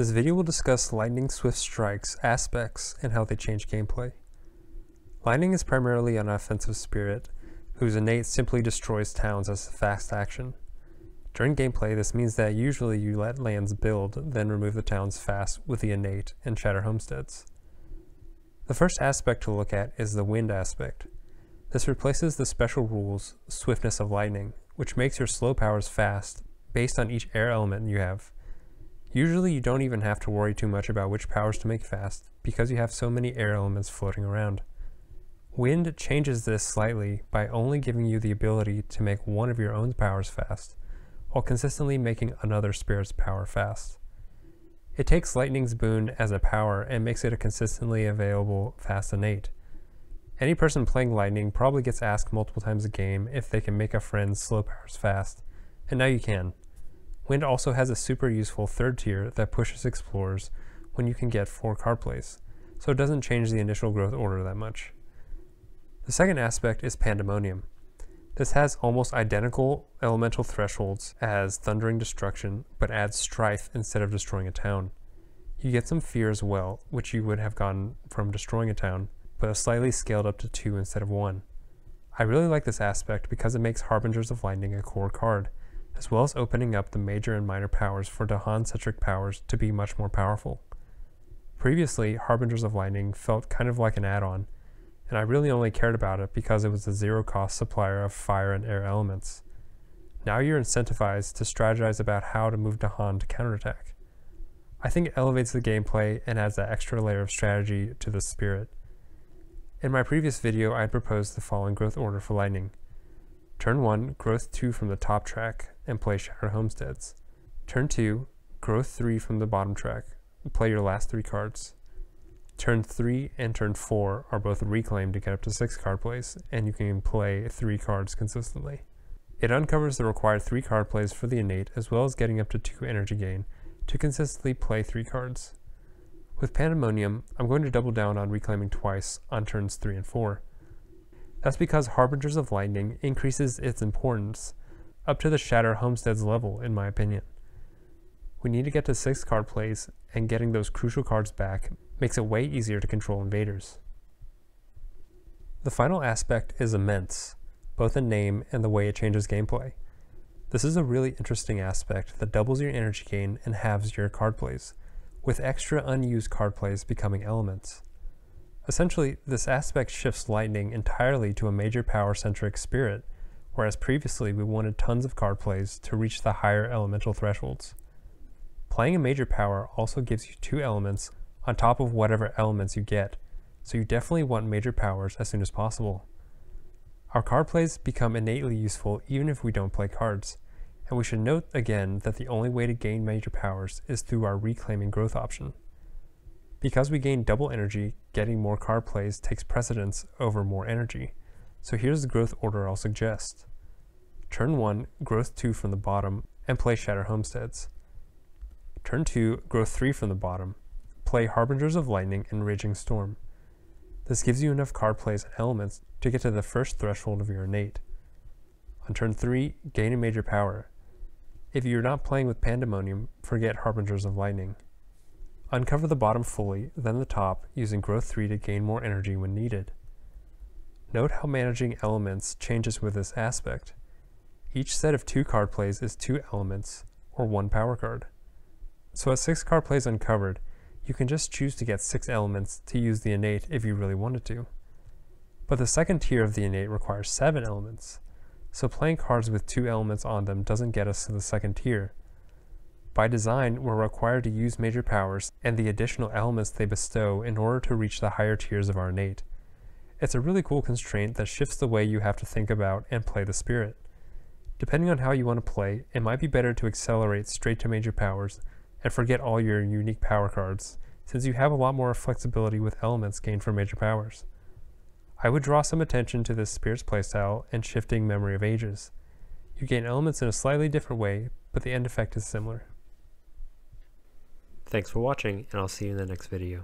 This video will discuss Lightning Swift Strike's aspects and how they change gameplay. Lightning is primarily an offensive spirit, whose innate simply destroys towns as a fast action. During gameplay, this means that usually you let lands build, then remove the towns fast with the innate and shatter homesteads. The first aspect to look at is the wind aspect. This replaces the special rule's swiftness of lightning, which makes your slow powers fast based on each air element you have. Usually you don't even have to worry too much about which powers to make fast, because you have so many air elements floating around. Wind changes this slightly by only giving you the ability to make one of your own powers fast, while consistently making another spirit's power fast. It takes Lightning's boon as a power and makes it a consistently available fast innate. Any person playing Lightning probably gets asked multiple times a game if they can make a friend's slow powers fast, and now you can. Wind also has a super useful third tier that pushes explorers when you can get 4 card plays, so it doesn't change the initial growth order that much. The second aspect is Pandemonium. This has almost identical elemental thresholds as Thundering Destruction, but adds Strife instead of destroying a town. You get some Fear as well, which you would have gotten from destroying a town, but slightly scaled up to 2 instead of 1. I really like this aspect because it makes Harbingers of Lightning a core card, as well as opening up the major and minor powers for Dahan-centric powers to be much more powerful. Previously, Harbingers of Lightning felt kind of like an add-on, and I really only cared about it because it was a zero-cost supplier of fire and air elements. Now you're incentivized to strategize about how to move Dahan to counterattack. I think it elevates the gameplay and adds that extra layer of strategy to the spirit. In my previous video, I had proposed the following growth order for Lightning. Turn 1, growth 2 from the top track, and play Shattered Homesteads. Turn 2, growth 3 from the bottom track, and play your last 3 cards. Turn 3 and turn 4 are both reclaimed to get up to 6 card plays, and you can play 3 cards consistently. It uncovers the required 3 card plays for the innate, as well as getting up to 2 energy gain to consistently play 3 cards. With Pandemonium, I'm going to double down on reclaiming twice on turns 3 and 4. That's because Harbingers of Lightning increases its importance up to the Shatter Homesteads level, in my opinion. We need to get to 6 card plays, and getting those crucial cards back makes it way easier to control invaders. The final aspect is Immense, both in name and the way it changes gameplay. This is a really interesting aspect that doubles your energy gain and halves your card plays, with extra unused card plays becoming elements. Essentially, this aspect shifts Lightning entirely to a major power-centric spirit, whereas previously we wanted tons of card plays to reach the higher elemental thresholds. Playing a major power also gives you 2 elements on top of whatever elements you get, so you definitely want major powers as soon as possible. Our card plays become innately useful even if we don't play cards, and we should note again that the only way to gain major powers is through our reclaiming growth option. Because we gain double energy, getting more card plays takes precedence over more energy, so here's the growth order I'll suggest. Turn 1, growth 2 from the bottom, and play Shatter Homesteads. Turn 2, growth 3 from the bottom, play Harbingers of Lightning and Raging Storm. This gives you enough card plays and elements to get to the first threshold of your innate. On turn 3, gain a major power. If you're not playing with Pandemonium, forget Harbingers of Lightning. Uncover the bottom fully, then the top, using growth 3 to gain more energy when needed. Note how managing elements changes with this aspect. Each set of 2 card plays is 2 elements, or 1 power card. So at 6 card plays uncovered, you can just choose to get 6 elements to use the innate if you really wanted to. But the second tier of the innate requires 7 elements, so playing cards with 2 elements on them doesn't get us to the second tier. By design, we're required to use major powers and the additional elements they bestow in order to reach the higher tiers of our innate. It's a really cool constraint that shifts the way you have to think about and play the spirit. Depending on how you want to play, it might be better to accelerate straight to major powers and forget all your unique power cards, since you have a lot more flexibility with elements gained from major powers. I would draw some attention to this spirit's playstyle and shifting Memory of Ages. You gain elements in a slightly different way, but the end effect is similar. Thanks for watching, and I'll see you in the next video.